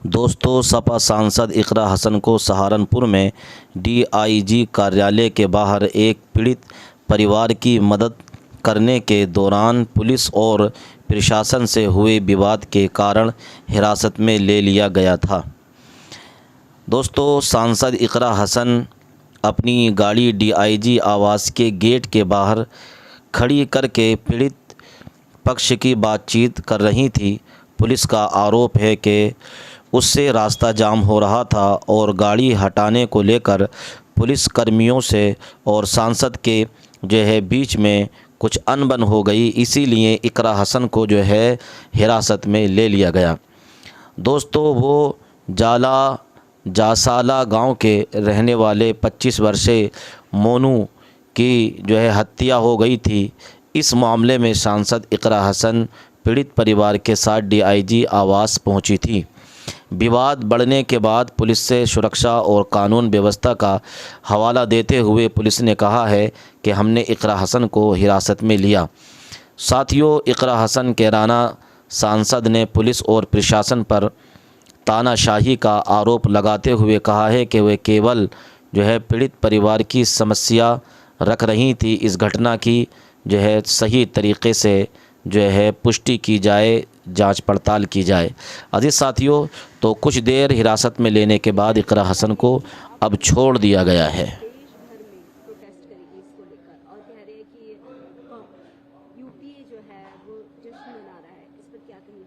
दोस्तों, सपा सांसद इकरा हसन को सहारनपुर में डीआईजी कार्यालय के बाहर एक पीड़ित परिवार की मदद करने के दौरान पुलिस और प्रशासन से हुए विवाद के कारण हिरासत में ले लिया गया था। दोस्तों, सांसद इकरा हसन अपनी गाड़ी डीआईजी आवास के गेट के बाहर खड़ी करके पीड़ित पक्ष की बातचीत कर रही थी। पुलिस का आरोप है कि उससे रास्ता जाम हो रहा था और गाड़ी हटाने को लेकर पुलिस कर्मियों से और सांसद के बीच में कुछ अनबन हो गई, इसीलिए इकरा हसन को हिरासत में ले लिया गया। दोस्तों, वो जासाला गांव के रहने वाले 25 वर्षीय मोनू की हत्या हो गई थी। इस मामले में सांसद इकरा हसन पीड़ित परिवार के साथ डीआईजी आवास पहुंची थी। विवाद बढ़ने के बाद पुलिस से सुरक्षा और कानून व्यवस्था का हवाला देते हुए पुलिस ने कहा है कि हमने इकरा हसन को हिरासत में लिया। साथियों, इकरा हसन कैराना सांसद ने पुलिस और प्रशासन पर तानाशाही का आरोप लगाते हुए कहा है कि वे केवल पीड़ित परिवार की समस्या रख रही थी। इस घटना की सही तरीके से पुष्टि की जाए, जांच पड़ताल की जाए। अजीज साथियों, तो कुछ देर हिरासत में लेने के बाद इकरा हसन को अब छोड़ दिया गया है। देश भर में प्रोटेस्ट करेगी इसको लेकर और कह रहे हैं कि यूपी जो है वो जश्न मना रहा है, इस पर क्या कहेंगे?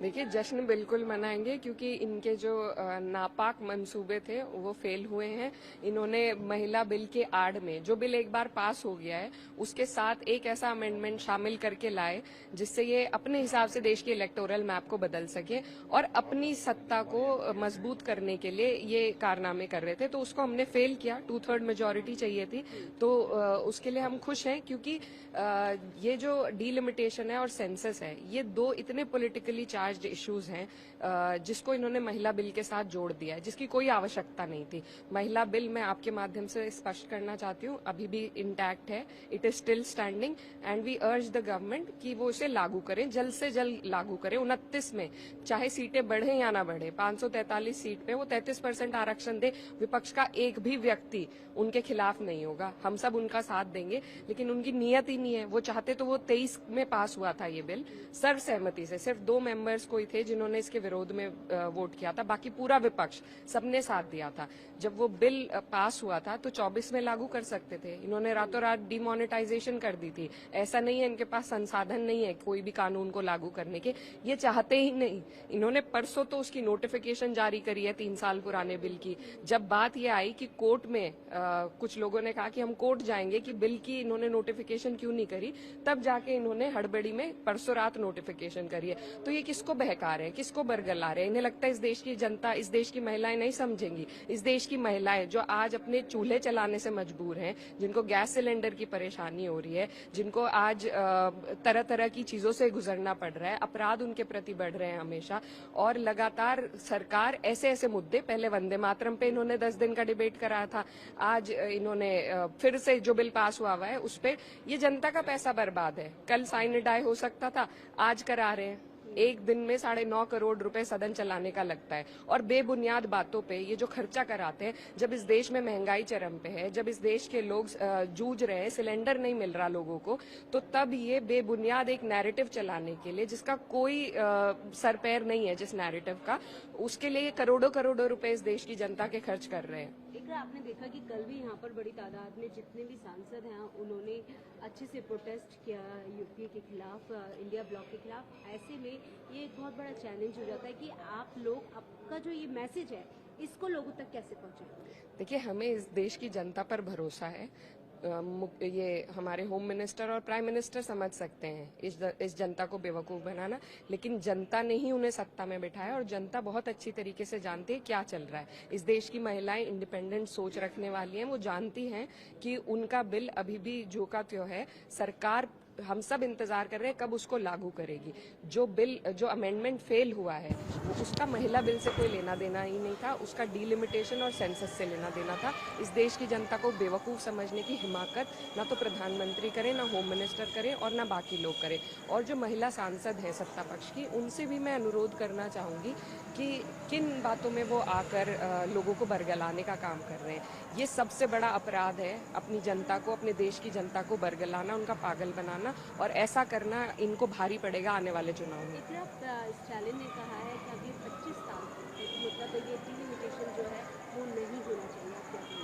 देखिए, जश्न बिल्कुल मनाएंगे क्योंकि इनके जो नापाक मंसूबे थे वो फेल हुए हैं। इन्होंने महिला बिल के आड़ में, जो बिल एक बार पास हो गया है, उसके साथ एक ऐसा अमेंडमेंट शामिल करके लाए जिससे ये अपने हिसाब से देश के इलेक्टोरल मैप को बदल सके और अपनी सत्ता को मजबूत करने के लिए ये कारनामे कर रहे थे। तो उसको हमने फेल किया, 2/3 मेजोरिटी चाहिए थी, तो उसके लिए हम खुश हैं क्योंकि ये जो डीलिमिटेशन है और सेंसस है, ये दो इतने पॉलिटिकली चार्ज्ड इश्यूज हैं जिसको इन्होंने महिला बिल के साथ जोड़ दिया है, जिसकी कोई आवश्यकता नहीं थी। महिला बिल, मैं आपके माध्यम से स्पष्ट करना चाहती हूँ, अभी भी इंटैक्ट है, it is still standing and we urge the government कि वो इसे लागू करें, जल्द से जल्द लागू करें। 29 में चाहे सीटें बढ़े या ना बढ़े, 543 सीट पे वो 33% आरक्षण दे, विपक्ष का एक भी व्यक्ति उनके खिलाफ नहीं होगा, हम सब उनका साथ देंगे। लेकिन उनकी नीयत ही नहीं है। वो चाहते तो वो 23 में पास हुआ था ये बिल सर्वसहमति से, सिर्फ 2 मेंबर्स कोई थे जिन्होंने इसके विरोध में वोट किया था, बाकी पूरा विपक्ष सबने साथ दिया था। जब वो बिल पास हुआ था तो 24 में लागू कर सकते थे, इन्होंने रातों रात डिमोनेटाइजेशन कर दी थी। ऐसा नहीं है इनके पास संसाधन नहीं है कोई भी कानून को लागू करने के, ये चाहते ही नहीं। इन्होंने परसों तो उसकी नोटिफिकेशन जारी करी है 3 साल पुराने बिल की। जब बात ये आई कि कोर्ट में कुछ लोगों ने कहा कि हम कोर्ट जाएंगे कि बिल की इन्होंने नोटिफिकेशन क्यों नहीं करी, तब जाके इन्होंने हड़बड़ी में परसों रात नोटिफिकेशन करी है। तो ये किसको बहका रहे हैं, किसको बरगला रहे हैं? इन्हें लगता है इस देश की जनता, इस देश की महिलाएं नहीं समझेंगी। इस देश की महिलाएं जो आज अपने चूल्हे चलाने से मजबूर हैं, जिनको गैस सिलेंडर की परेशानी हो रही है, जिनको आज तरह तरह की चीजों से गुजरना पड़ रहा है, अपराध उनके प्रति बढ़ रहे हैं हमेशा, और लगातार सरकार ऐसे ऐसे मुद्दे, पहले वंदे मातरम पे इन्होंने 10 दिन का डिबेट कराया था, आज इन्होंने फिर से जो बिल पास हुआ है उस पे, ये जनता का पैसा बर्बाद है। कल साइन डाई हो सकता था, आज करा रहे हैं। एक दिन में 9.5 करोड़ रुपए सदन चलाने का लगता है और बेबुनियाद बातों पे ये जो खर्चा कराते हैं। जब इस देश में महंगाई चरम पे है, जब इस देश के लोग जूझ रहे हैं, सिलेंडर नहीं मिल रहा लोगों को, तो तब ये बेबुनियाद एक नैरेटिव चलाने के लिए, जिसका कोई सर पैर नहीं है, जिस नैरेटिव का, उसके लिए करोड़ों करोड़ों रुपए इस देश की जनता के खर्च कर रहे हैं। इकरा, आपने देखा कि कल भी यहाँ पर बड़ी तादाद में जितने भी सांसद हैं उन्होंने अच्छे से प्रोटेस्ट किया यूपीए के खिलाफ, इंडिया ब्लॉक के खिलाफ। ऐसे में ये एक बहुत बड़ा चैलेंज हो जाता है कि आप लोग, आपका जो ये मैसेज है इसको लोगों तक कैसे पहुंचे? देखिए, हमें इस देश की जनता पर भरोसा है। ये हमारे होम मिनिस्टर और प्राइम मिनिस्टर समझ सकते हैं इस जनता को बेवकूफ बनाना, लेकिन जनता ने ही उन्हें सत्ता में बिठाया और जनता बहुत अच्छी तरीके से जानती है क्या चल रहा है। इस देश की महिलाएं इंडिपेंडेंट सोच रखने वाली हैं, वो जानती हैं कि उनका बिल अभी भी जो का त्यों है। सरकार हम सब इंतजार कर रहे हैं कब उसको लागू करेगी। जो बिल, जो अमेंडमेंट फेल हुआ है उसका महिला बिल से कोई लेना देना ही नहीं था, उसका डीलिमिटेशन और सेंसस से लेना देना था। इस देश की जनता को बेवकूफ़ समझने की हिमाकत ना तो प्रधानमंत्री करे, ना होम मिनिस्टर करे और ना बाकी लोग करें। और जो महिला सांसद हैं सत्ता पक्ष की, उनसे भी मैं अनुरोध करना चाहूँगी कि किन बातों में वो आकर लोगों को बरगलाने का काम कर रहे हैं। ये सबसे बड़ा अपराध है, अपनी जनता को, अपने देश की जनता को बरगलाना, उनका पागल बनाना, और ऐसा करना इनको भारी पड़ेगा आने वाले चुनाव में। स्टालिन ने कहा है कि अभी 25 साल मतलब ये डिलिमिटेशन जो है वो नहीं होना चाहिए, आप क्या कहेंगे?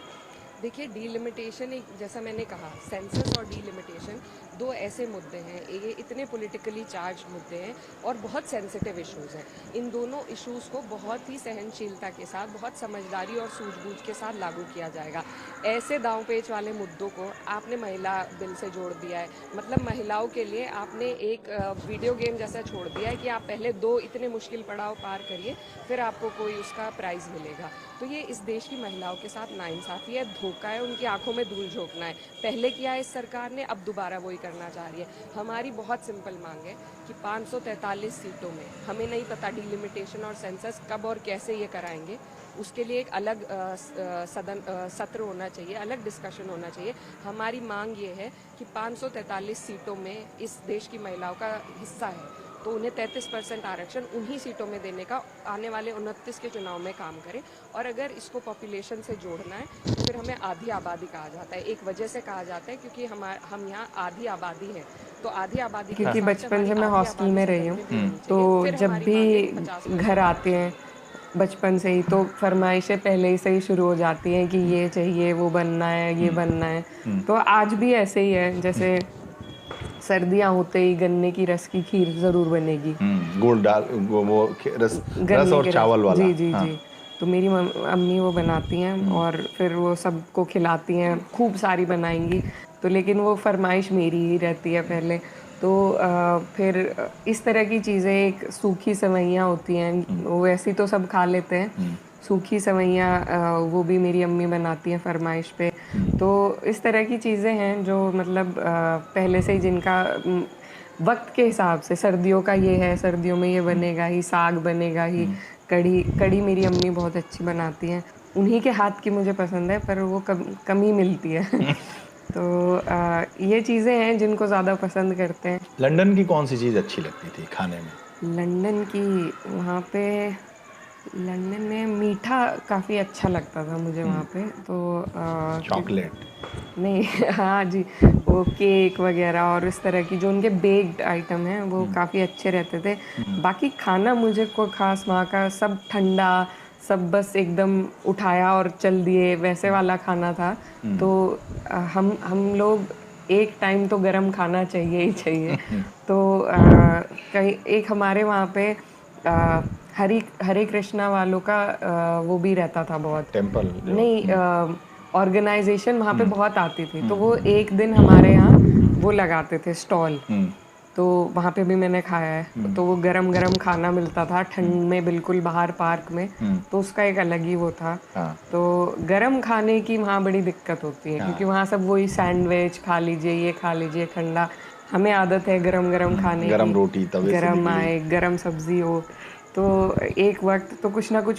देखिए, डीलिमिटेशन एक, जैसा मैंने कहा, सेंसस और डीलिमिटेशन दो ऐसे मुद्दे हैं, ये इतने पॉलिटिकली चार्ज मुद्दे हैं और बहुत सेंसिटिव इश्यूज़ हैं। इन दोनों इश्यूज़ को बहुत ही सहनशीलता के साथ, बहुत समझदारी और सूझबूझ के साथ लागू किया जाएगा। ऐसे दांव पेच वाले मुद्दों को आपने महिला बिल से जोड़ दिया है, मतलब महिलाओं के लिए आपने एक वीडियो गेम जैसा छोड़ दिया है कि आप पहले 2 इतने मुश्किल पड़ाव पार करिए, फिर आपको कोई उसका प्राइज़ मिलेगा। तो ये इस देश की महिलाओं के साथ नाइंसाफ़ी है, धोखा है, उनकी आंखों में धूल झोंकना है। पहले किया है इस सरकार ने, अब दोबारा वही करना चाह रही है। हमारी बहुत सिंपल मांग है कि 543 सीटों में, हमें नहीं पता डीलिमिटेशन और सेंसस कब और कैसे ये कराएंगे, उसके लिए एक अलग सत्र होना चाहिए, अलग डिस्कशन होना चाहिए। हमारी मांग ये है कि 543 सीटों में इस देश की महिलाओं का हिस्सा है, तो उन्हें 33% आरक्षण उन्हीं सीटों में देने का आने वाले 29 के चुनाव में काम करें। और अगर इसको पॉपुलेशन से जोड़ना है तो फिर हमें आधी आबादी कहा जाता है। एक वजह से कहा जाता है क्योंकि हम यहाँ आधी आबादी है, तो आधी आबादी, क्योंकि बचपन से मैं हॉस्टल में रही हूँ, तो जब भी घर आते हैं बचपन से ही, तो फरमाइशें पहले ही से ही शुरू हो जाती हैं कि ये चाहिए, वो बनना है, ये बनना है। तो आज भी ऐसे ही है, जैसे सर्दियाँ होते ही गन्ने की रस की खीर जरूर बनेगी, गुड़ डाल, वो रस और चावल वाला। जी जी जी। तो मेरी अम्मी वो बनाती हैं और फिर वो सबको खिलाती हैं, खूब सारी बनाएंगी। तो लेकिन वो फरमाइश मेरी ही रहती है पहले। तो फिर इस तरह की चीज़ें, एक सूखी सेवइयाँ होती हैं, वो वैसी तो सब खा लेते हैं, सूखी सेवइयाँ वो भी मेरी अम्मी बनाती हैं फरमाइश पे। तो इस तरह की चीज़ें हैं जो मतलब पहले से ही, जिनका वक्त के हिसाब से, सर्दियों का ये है, सर्दियों में ये बनेगा ही, साग बनेगा ही, कड़ी मेरी अम्मी बहुत अच्छी बनाती हैं, उन्हीं के हाथ की मुझे पसंद है, पर वो कम ही मिलती है। तो ये चीज़ें हैं जिनको ज़्यादा पसंद करते हैं। लंदन की कौन सी चीज़ अच्छी लगती थी खाने में? लंदन की, वहाँ पे लंदन में मीठा काफ़ी अच्छा लगता था मुझे वहाँ पे। तो चॉकलेट नहीं हाँ जी, वो केक वगैरह और इस तरह की जो उनके बेक्ड आइटम हैं वो काफ़ी अच्छे रहते थे। बाकी खाना मुझे कोई ख़ास वहाँ का, सब ठंडा, सब बस एकदम उठाया और चल दिए वैसे वाला खाना था। तो हम लोग एक टाइम तो गरम खाना चाहिए ही चाहिए। तो कहीं एक हमारे वहाँ पे हरे कृष्णा वालों का वो भी रहता था बहुत, टेम्पल नहीं, ऑर्गेनाइजेशन वहाँ पे बहुत आती थी। तो वो एक दिन हमारे यहाँ वो लगाते थे स्टॉल, तो वहाँ पे भी मैंने खाया है। तो वो गरम गरम खाना मिलता था ठंड में, बिल्कुल बाहर पार्क में, तो उसका एक अलग ही वो था। तो गरम खाने की वहाँ बड़ी दिक्कत होती है, क्योंकि वहाँ सब वही सैंडविच खा लीजिए, ये खा लीजिए ठंडा। हमें आदत है गरम गरम खाने की, गरम रोटी, तवे से गरम आए, गरम सब्जी हो। तो एक वक्त तो कुछ ना कुछ